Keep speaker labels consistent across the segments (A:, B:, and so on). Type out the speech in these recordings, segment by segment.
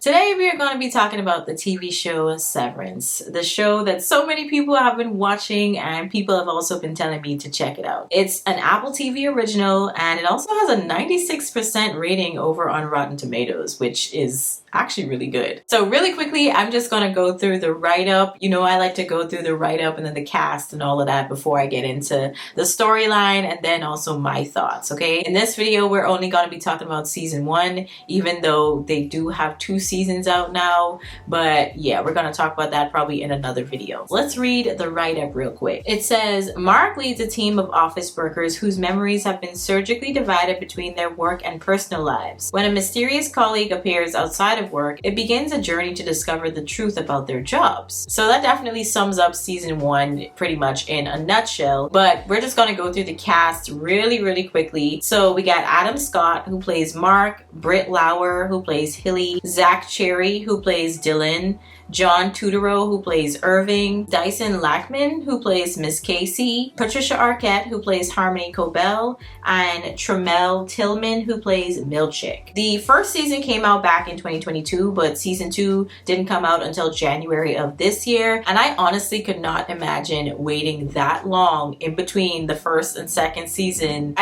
A: Today we are going to be talking about the TV show Severance, the show that so many people have been watching and people have also been telling me to check it out. It's an Apple TV original and it also has a 96% rating over on Rotten Tomatoes, which is actually really good. So really quickly, I'm just going to go through the write-up. You know, I like to go through the write-up and then the cast and all of that before I get into the storyline and then also my thoughts, okay? In this video, we're only going to be talking about season 1, even though they do have 2 seasons out now. But yeah, we're going to talk about that probably in another video. Let's read the write-up real quick. It says, Mark leads a team of office workers whose memories have been surgically divided between their work and personal lives. When a mysterious colleague appears outside of work, it begins a journey to discover the truth about their jobs. So that definitely sums up season 1 pretty much in a nutshell, but we're just going to go through the cast really quickly. So we got Adam Scott, who plays Mark, Britt Lauer, who plays Hilly, Zach Cherry, who plays Dylan, John Tudoro, who plays Irving, Dyson Lackman, who plays Miss Casey, Patricia Arquette, who plays Harmony Cobell, and Tremel Tillman, who plays Milchick. The first season came out back in 2022, but season 2 didn't come out until January of this year, and I honestly could not imagine waiting that long in between the first and second season.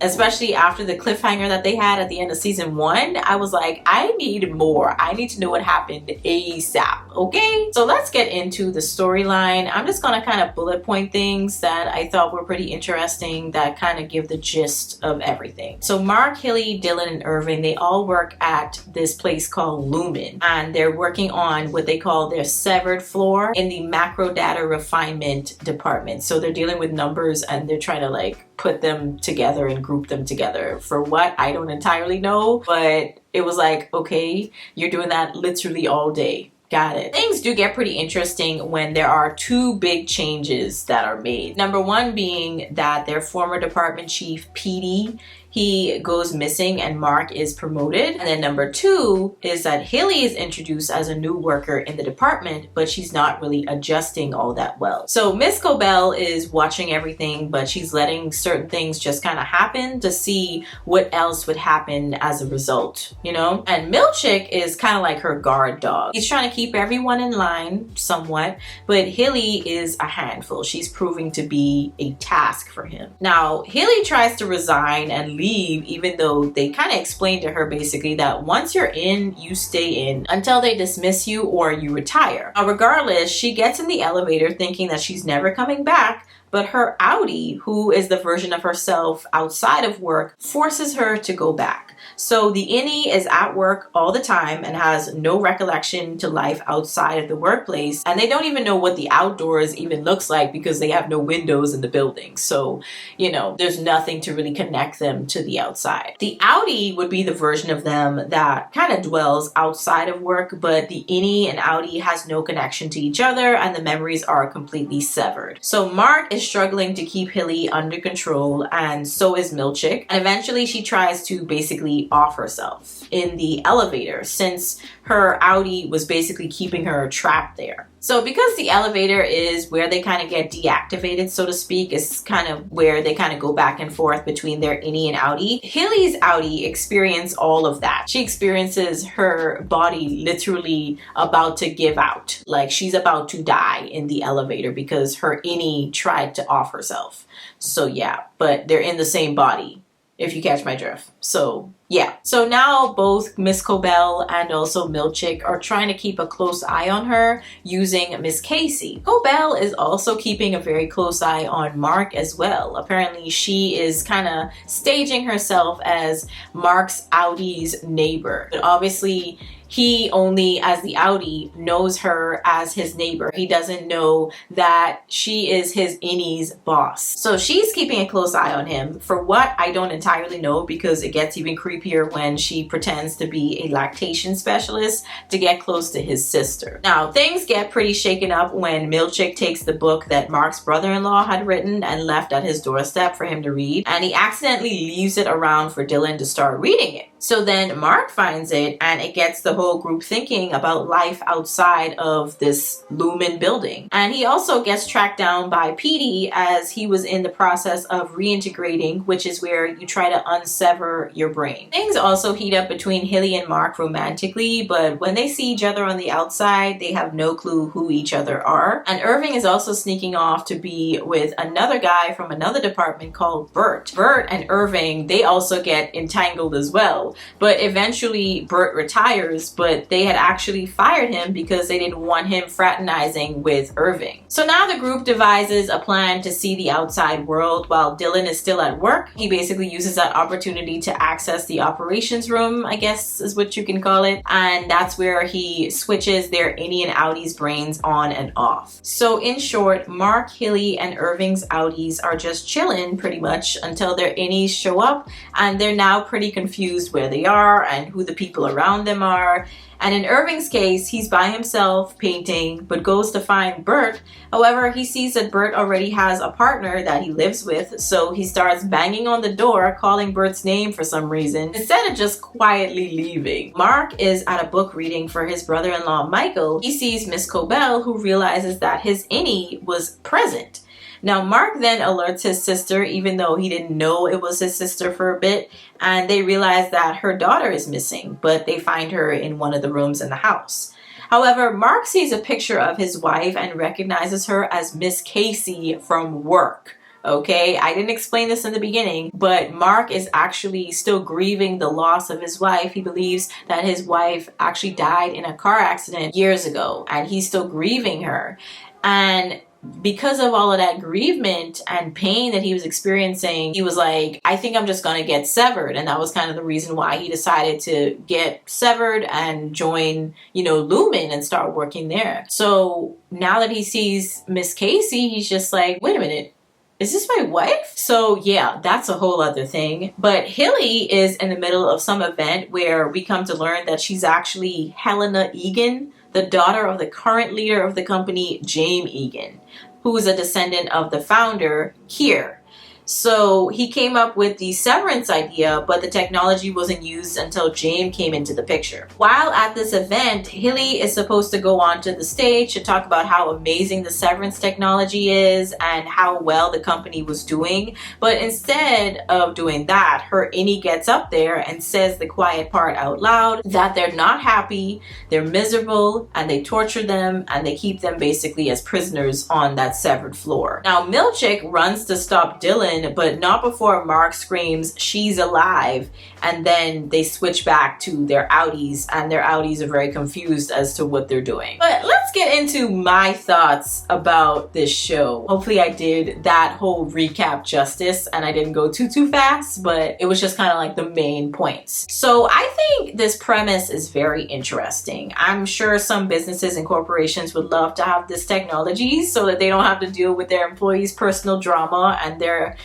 A: Especially after the cliffhanger that they had at the end of season 1, I was like, I need more. I need to know what happened ASAP, okay? So let's get into the storyline. I'm just gonna kind of bullet point things that I thought were pretty interesting that kind of give the gist of everything. So Mark, Hilly, Dylan, and Irving, they all work at this place called Lumen, and they're working on what they call their severed floor in the macro data refinement department. So they're dealing with numbers and they're trying to like put them together and group them together. For what, I don't entirely know, but it was like, okay, you're doing that literally all day. Got it. Things do get pretty interesting when there are 2 big changes that are made. Number 1 being that their former department chief, PD, he goes missing and Mark is promoted. And then number 2 is that Hilly is introduced as a new worker in the department, but she's not really adjusting all that well. So Miss Cobell is watching everything, but she's letting certain things just kind of happen to see what else would happen as a result, you know? And Milchick is kind of like her guard dog. He's trying to keep everyone in line somewhat, but Hilly is a handful. She's proving to be a task for him. Now, Hilly tries to resign and leave, even though they kind of explained to her basically that once you're in, you stay in until they dismiss you or you retire. Now, regardless, she gets in the elevator thinking that she's never coming back, but her Audi, who is the version of herself outside of work, forces her to go back. So the innie is at work all the time and has no recollection to life outside of the workplace, and they don't even know what the outdoors even looks like because they have no windows in the building. So, you know, there's nothing to really connect them to the outside. The Audi would be the version of them that kind of dwells outside of work, but the innie and Audi has no connection to each other and the memories are completely severed. So Mark is struggling to keep Hilly under control, and so is Milchick, and eventually she tries to basically off herself in the elevator since her Audi was basically keeping her trapped there. So because the elevator is where they kind of get deactivated, so to speak, is kind of where they kind of go back and forth between their innie and Audi. Hilly's Audi experiences all of that. She experiences her body literally about to give out. Like she's about to die in the elevator because her innie tried to off herself. So yeah, but they're in the same body, if you catch my drift. So yeah. So now both Miss Cobell and also Milchick are trying to keep a close eye on her using Miss Casey. Cobell is also keeping a very close eye on Mark as well. Apparently she is kind of staging herself as Mark's Audi's neighbor. But obviously he only, as the Audi, knows her as his neighbor. He doesn't know that she is his innie's boss. So she's keeping a close eye on him. For what, I don't entirely know, because it gets even creepier when she pretends to be a lactation specialist to get close to his sister. Now, things get pretty shaken up when Milchick takes the book that Mark's brother-in-law had written and left at his doorstep for him to read, and he accidentally leaves it around for Dylan to start reading it. So then Mark finds it, and it gets the whole group thinking about life outside of this Lumen building. And he also gets tracked down by PD as he was in the process of reintegrating, which is where you try to unsever your brain. Things also heat up between Hilly and Mark romantically, but when they see each other on the outside, they have no clue who each other are. And Irving is also sneaking off to be with another guy from another department called Bert. Bert and Irving, they also get entangled as well. But eventually Bert retires, but they had actually fired him because they didn't want him fraternizing with Irving. So now the group devises a plan to see the outside world while Dylan is still at work. He basically uses that opportunity to access the operations room, I guess is what you can call it. And that's where he switches their innie and outies brains on and off. So in short, Mark, Hilly, and Irving's outies are just chilling pretty much until their innies show up, and they're now pretty confused where they are and who the people around them are. And in Irving's case, he's by himself painting, but goes to find Bert. However, he sees that Bert already has a partner that he lives with, so he starts banging on the door, calling Bert's name for some reason, instead of just quietly leaving. Mark is at a book reading for his brother-in-law, Michael. He sees Miss Cobell, who realizes that his innie was present. Now, Mark then alerts his sister, even though he didn't know it was his sister for a bit, and they realize that her daughter is missing, but they find her in one of the rooms in the house. However, Mark sees a picture of his wife and recognizes her as Miss Casey from work. Okay, I didn't explain this in the beginning, but Mark is actually still grieving the loss of his wife. He believes that his wife actually died in a car accident years ago, and he's still grieving her. And because of all of that grievement and pain that he was experiencing, he was like, I think I'm just gonna get severed. And that was kind of the reason why he decided to get severed and join, Lumen and start working there. So now that he sees Miss Casey, he's just like, wait a minute, is this my wife? So yeah, that's a whole other thing. But Hilly is in the middle of some event where we come to learn that she's actually Helena Egan, the daughter of the current leader of the company, James Egan, who is a descendant of the founder, Keir. So he came up with the Severance idea, but the technology wasn't used until James came into the picture. While at this event, Hilly is supposed to go onto the stage to talk about how amazing the Severance technology is and how well the company was doing. But instead of doing that, her innie gets up there and says the quiet part out loud, that they're not happy, they're miserable, and they torture them, and they keep them basically as prisoners on that severed floor. Now, Milchick runs to stop Dylan, but not before Mark screams, she's alive, and then they switch back to their outies, and their outies are very confused as to what they're doing. But let's get into my thoughts about this show. Hopefully I did that whole recap justice and I didn't go too fast, but it was just kind of like the main points. So I think this premise is very interesting. I'm sure some businesses and corporations would love to have this technology so that they don't have to deal with their employees' personal drama and their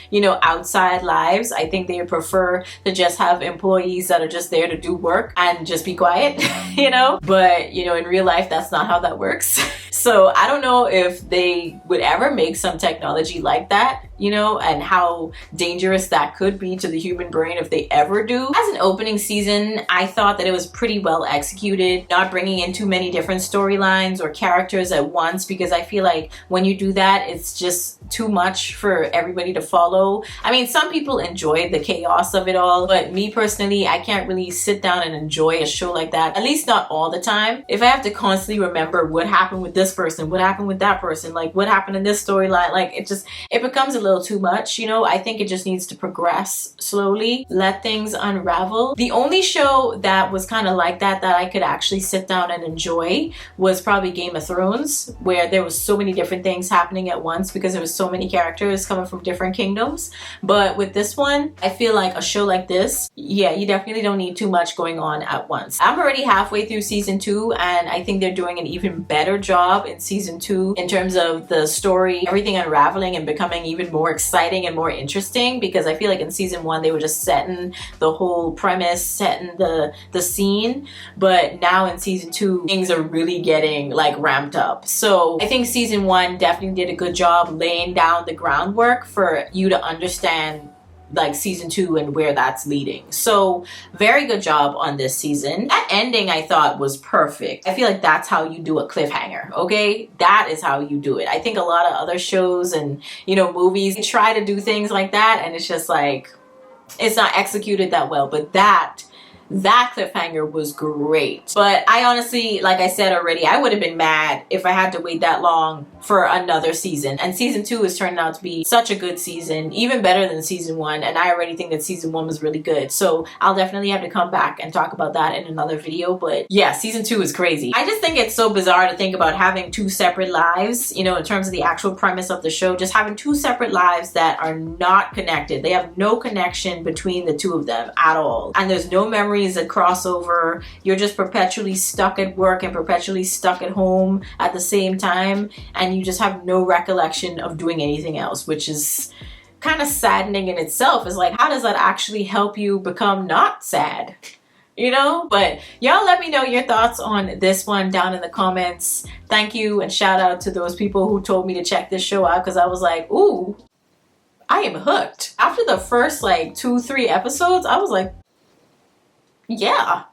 A: outside lives. I think they would prefer to just have employees that are just there to do work and just be quiet, But, in real life, that's not how that works. So I don't know if they would ever make some technology like that, and how dangerous that could be to the human brain if they ever do. As an opening season, I thought that it was pretty well executed, not bringing in too many different storylines or characters at once, because I feel like when you do that, it's just too much for everybody to follow. I mean, some people enjoy the chaos of it all, but me personally, I can't really sit down and enjoy a show like that, at least not all the time. If I have to constantly remember what happened with this person, what happened with that person, like what happened in this storyline, like it becomes a little too much, I think it just needs to progress slowly, let things unravel. The only show that was kind of like that I could actually sit down and enjoy was probably Game of Thrones, where there was so many different things happening at once because there was so many characters coming from different kingdoms. But with this one, I feel like a show like this, yeah, you definitely don't need too much going on at once. I'm already halfway through season 2, and I think they're doing an even better job in season 2 in terms of the story, everything unraveling and becoming even more exciting and more interesting, because I feel like in season 1 they were just setting the whole premise, setting the scene, but now in season 2 things are really getting like ramped up. So I think season 1 definitely did a good job laying down the groundwork for you to understand like season 2 and where that's leading. So very good job on this season. That ending I thought was perfect. I feel like that's how you do a cliffhanger, okay? That is how you do it. I think a lot of other shows and movies try to do things like that, and it's just like, it's not executed that well. But that cliffhanger was great. But I honestly, like I said already, I would have been mad if I had to wait that long for another season. And season 2 is turning out to be such a good season, even better than season 1. And I already think that season 1 was really good. So I'll definitely have to come back and talk about that in another video. But yeah, season 2 is crazy. I just think it's so bizarre to think about having 2 separate lives, you know, in terms of the actual premise of the show, just having 2 separate lives that are not connected. They have no connection between the 2 of them at all. And there's no memories that cross over. You're just perpetually stuck at work and perpetually stuck at home at the same time, and you just have no recollection of doing anything else, which is kind of saddening in itself. It's like, how does that actually help you become not sad? You know? But y'all let me know your thoughts on this one down in the comments. Thank you and shout out to those people who told me to check this show out, because I was like, ooh, I am hooked. After the first like 2-3 episodes, I was like, yeah.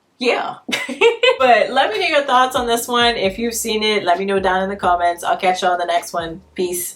A: But let me know your thoughts on this one. If you've seen it, let me know down in the comments. I'll catch you on the next one. Peace.